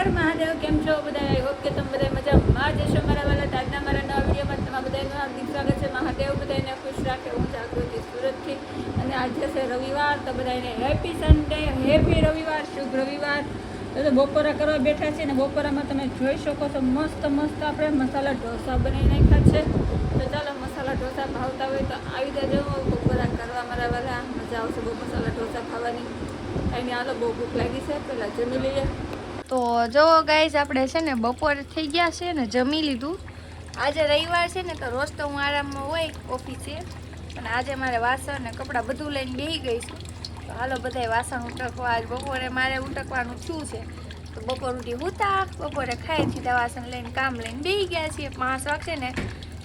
હર મહાદેવ. કેમ છો બધા? આઈ હોપ કે તમે બધા મજામાં જશો. મારા વાલા આજના મારા નવા વિડીયોમાં તમારા બધાનું હાર્દિક સ્વાગત છે. મહાદેવ બધાને ખુશ રાખે. હું જાગૃતિ સુરતથી અને આજે છે રવિવાર, તો બધાને હેપી સન્ડે, હેપી રવિવાર, શુભ રવિવાર. તો બપોરા કરવા બેઠા છે ને બપોરામાં તમે જોઈ શકો છો મસ્ત મસ્ત આપણે મસાલા ઢોસા બનાવી નાખ્યા છે. તો ચાલો મસાલા ઢોસા ભાવતા હોય તો આવી જજો બપોરા કરવા મારા વાલા. મજા આવશે બહુ મસાલા ઢોસા ખાવાની. કાંઈ હાલો બહુ ભૂખ લાગી છે, પહેલાં જમી લઈએ. તો જો ગાઈઝ આપણે છે ને બપોરે થઈ ગયા છે ને જમી લીધું. આજે રવિવાર છે ને તો રોજ તો હું આરામમાં હોય ઓફિસે, અને આજે મારે વાસણ ને કપડાં બધું લઈને બેસી ગઈ છું. તો હાલો બધાય વાસણ ઉટકવા. આજ બપોરે મારે ઉટકવાનું થયું છે, તો બપોર ઉઠી હુતા, બપોરે ખાઈ સીધા વાસણ લઈને કામ લઈને બેસી ગયા છીએ. 5 વાગશે ને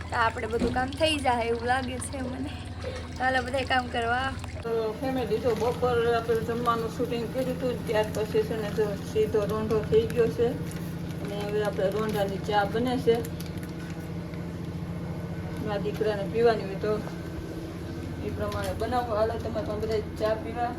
તો આપણે બધું કામ થઈ જાય એવું લાગે છે મને. તો હાલો બધાય કામ કરવા. તો ફેમિલી જો બપોર આપણે જમવાનું શૂટિંગ કર્યું હતું, ત્યાર પછી છે ને તો સીધો રોંઢો થઈ ગયો છે, અને હવે આપણે રોંઢાની ચા બને છે. મારા દીકરાને પીવાની હોય તો એ પ્રમાણે બનાવો. હાલો તમારે પણ બધા ચા પીવા.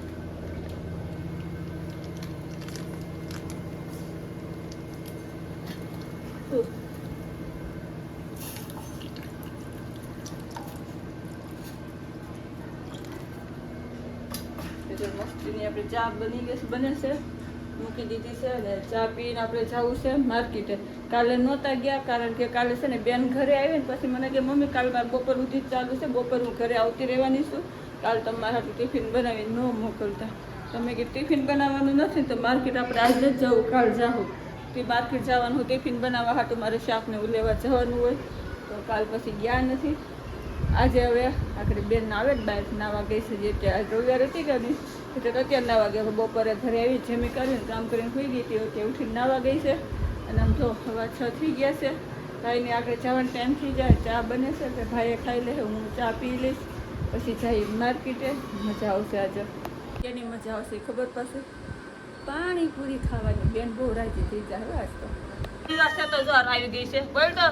મસ્તીની આપણે ચા બની ગઈ બને છે, મૂકી દીધી છે. અને ચા પીને આપણે જવું છે માર્કેટે. કાલે નહોતા ગયા કારણ કે કાલે છે ને બેન ઘરે આવી ને પછી મને કે મમ્મી કાલે મારે બપોર સુધી જ ચાલુ છે, બપોર હું ઘરે આવતી રહેવાની છું, કાલે તમારે હાટું ટિફિન બનાવી ન મોકલતા. તમે કે ટિફિન બનાવવાનું નથી તો માર્કેટ આપણે આજે જ જવું, કાલ જાઉં તે માર્કેટ જવાનું, ટિફિન બનાવવા હાટું મારે શાકને લેવા જવાનું હોય, તો કાલ પછી ગયા નથી. આજે હવે આપણે બેન આવે જ બહાર નાવા ગઈ છે, જે આજે રવિવાર હતી કે નહીં એટલે અત્યારે નાવા ગયા. બપોરે ઘરે આવી જમી કરીને કામ કરીને સુઈ ગઈ હતી, તે ઉઠીને નાવા ગઈ છે. અને આમ તો સવા 6 થઈ ગયા છે. ભાઈને આગળ જવાનો ટાઈમ થઈ જાય, ચા બને છે એટલે ભાઈએ ખાઈ લે, હું ચા પી લઈશ, પછી જઈ માર્કેટે. મજા આવશે આજે. કેની મજા આવશે ખબર પડશે? પાણીપુરી ખાવાની. બેન બહુ રાજી થઈ જાય આજ તો. તો જો આવી ગઈ છે. બોલ તો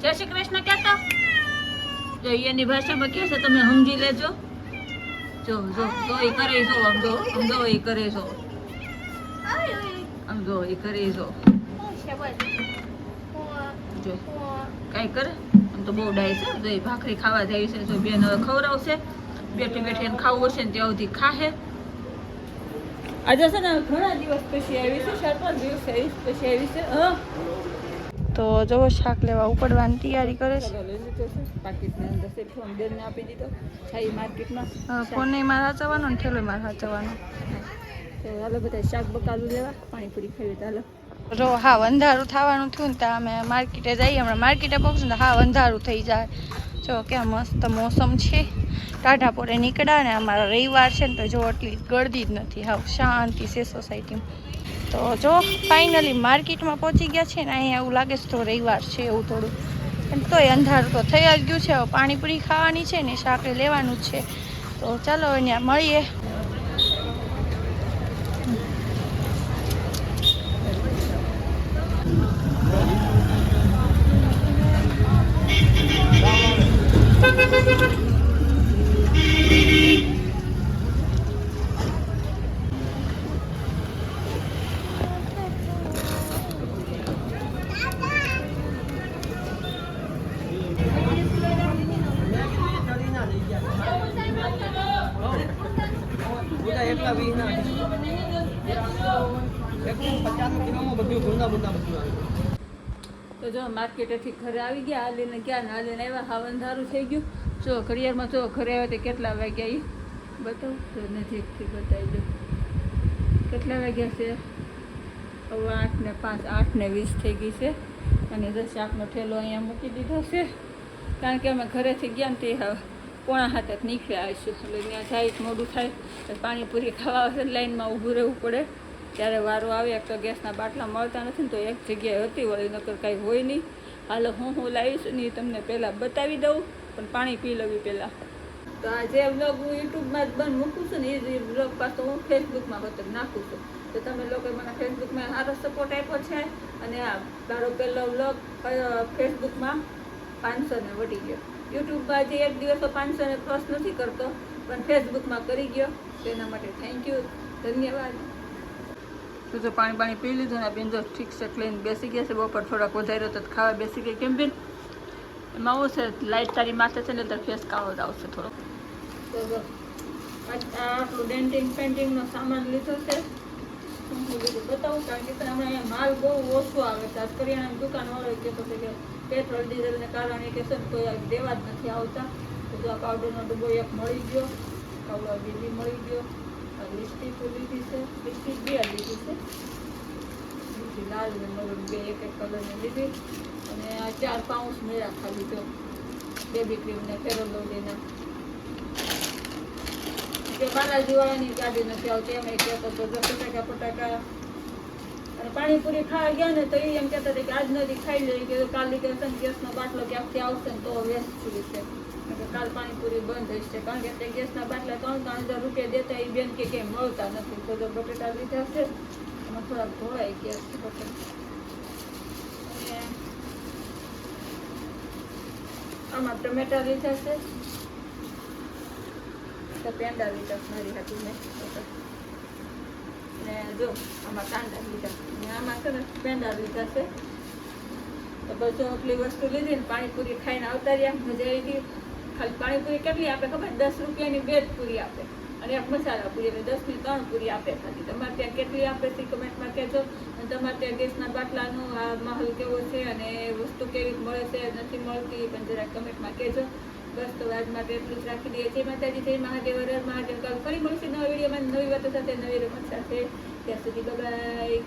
જય શ્રી કૃષ્ણ કહેતા જો એની ભાષામાં કહે છે, તમે સમજી લેજો. જો જો તો એ કરે છો, આમ જો એ કરે છો, આમ જો એ કરે છો, જો કાંઈ કરે આમ તો બહુ ડાય છે. જો એ ભાખરી ખાવા જાય છે. જો બેન હવે ખવડાવશે, બેઠી બેઠી એને ખાવું હશે ને ત્યાં સુધી ખાહે. આજે છે ને ઘણા દિવસ પછી આવી છે, 4-5 દિવસ પછી આવી છે. તો જો શાક લેવા ઉપડવાની તૈયારી કરે છે. આપી દીધો છાઈ માર્કેટમાં. ફોને મારા હાચવાનો ને ઠેલો મારા હાચવાનો. તો હાલો બધા શાક બકાલું લેવા, પાણીપુરી ખાવી. ચાલો જો હા અંધારું થવાનું થયું ને ત્યાં અમે માર્કેટે જઈએ. હમણાં માર્કેટે પહોંચશું ને હા અંધારું થઈ જાય. જો કેમ મસ્ત મોસમ છે. ટાઢા પોરે નીકળ્યા ને અમારા રવિવાર છે ને તો જો એટલી ગળદી જ નથી, હાવ શાંતિ છે સોસાયટીમાં. તો જો ફાઇનલી માર્કેટમાં પહોંચી ગયા છે ને અહીંયા એવું લાગે છે તો રવિવાર છે એવું થોડું, પણ તોય અંધારું તો થઈ જ ગયું છે. હવે પાણીપુરી ખાવાની છે ને શાક લેવાનું જ છે. તો ચાલો અહીંયા મળીએ. તો જો માર્કેટેથી ઘરે આવી ગયા, હાલીને ગયા ને હાલીને આવ્યા. હાવ અંધારું થઈ ગયું. જો ઘડિયાળમાં જો ઘરે આવ્યા તે કેટલા વાગ્યા એ બતાવું તો નજીકથી બતાવી દો. કેટલા વાગ્યા છે? હવે 8:05, 8:20 થઈ ગઈ છે. અને જો શાકનો ઠેલો અહીંયા મૂકી દીધો છે, કારણ કે અમે ઘરેથી ગયા ને તે 6:45 નીકળ્યા આવીશું, એટલે ત્યાં જાય મોડું થાય તો પાણીપુરી ખાવા આવશે લાઈનમાં ઊભું રહેવું પડે. ત્યારે વારો આવે. એક તો ગેસના બાટલા મળતા નથી ને, તો એક જગ્યાએ હતી વળી, નકર કાંઈ હોય નહીં. હાલો હું લાવીશ ને તમને પહેલાં બતાવી દઉં, પણ પાણી પી લઉં પહેલાં. તો આ જે વ્લોગ હું યુટ્યુબમાં જ બંધ મૂકું છું ને એ વ્લોગ પાછો હું ફેસબુકમાં બધું નાખું છું. તો તમે લોકો મને ફેસબુકમાં સારો સપોર્ટ આપ્યો છે. અને આ મારો પહેલો વ્લોગ ફેસબુકમાં 500 ને વટી ગયો. યુટ્યુબમાં જે એક દિવસો 500 ને ક્રોસ નથી કરતો, પણ ફેસબુકમાં કરી ગયો. તેના માટે થેન્ક યુ, ધન્યવાદ. તો જો પાણી પી લીધું ને બેન જો ઠીક છે ક્લીન બેસી ગયા છે. બપોર થોડાક વધાર્યો તો ખાવા બેસી ગઈ. કેમ બેન એમાં આવું છે લાઇટ તારી માથે છે ને તો ફેસ કાળો જ આવશે થોડો. તો જો આટલું ડેન્ટિંગ પેન્ટિંગનો સામાન લીધો છે. હું બધું બતાવું કારણ કે હમણાં અહીંયા માલ બહુ ઓછો આવે છે. આજ કરિયાણાની દુકાનવાળો કહેતો છે કે પેટ્રોલ ડીઝલને કારણે કે છે કોઈ દેવા જ નથી આવતા. તો જો આ પાવડરનો ડબ્બો એક મળી ગયો, પાવડર બીજી મળી ગયો. લિપસ્ટિક લીધી છે, લિપસ્ટિક બે લીધી છે, બીજી લાલ ને મરૂન બે એક કલરની લીધી. અને આ 4 પાઉચ મેળા ખાલી જો બેબી ક્રીમ ને ફેરોલોડીના કે બાલાજી વાળાની ગાડી નથી આવતી એમ કહેતો તો જો ફટાકા અને પાણીપુરી ખાવા ગયા ને તો એ એમ કહેતા હતા કે આજ નથી ખાઈ લઈએ કે કાલે કે ગેસનો બાટલો ક્યાંકથી આવશે ને તો વેસ્ટ થયું છે. કાલ પાણીપુરી બંધ હશે કારણ કે તે ગેસના બાટલા 3,000 રૂપિયા દેતા એ બેન કે કંઈ મળતા નથી. તો જો બટેટા લીધા છે એમાં થોડાક ધોવાઈ ગયા છે બટેટા. અને આમાં ટમેટા લીધા છે, પેંડા લીધા મારી હાથી ને જો આમાં કાંડા લીધા અને આમાં છે ને પેંડા લીધા છે. તો બસ આટલી વસ્તુ લીધી ને પાણીપુરી ખાઈને આવતા રહ્યા. મજા આવી ગઈ. ખાલી પાણીપુરી કેટલી આપે ખબર? 10 રૂપિયાની 2 જ પૂરી આપે અને એક મસાલા પૂરી એટલે 10ની 3 પૂરી આપે ખાલી. તમારે ત્યાં કેટલી આપે છે કમેન્ટમાં કહેજો. અને તમારે ત્યાં ગેસના બાટલાનો આ માહોલ કેવો છે અને વસ્તુ કેવી મળે છે નથી મળતી એ પણ જરાક કમેન્ટમાં કહેજો. બસ તો આજ માટે એટલું જ રાખી દઈએ. જય માતાજી, જય મહાદેવ, હર હર મહાદેવ. કાલ ફરી મળશે નવા વિડીયોમાં નવી વાતો સાથે, નવી રમત સાથે. ત્યાં સુધી બાય.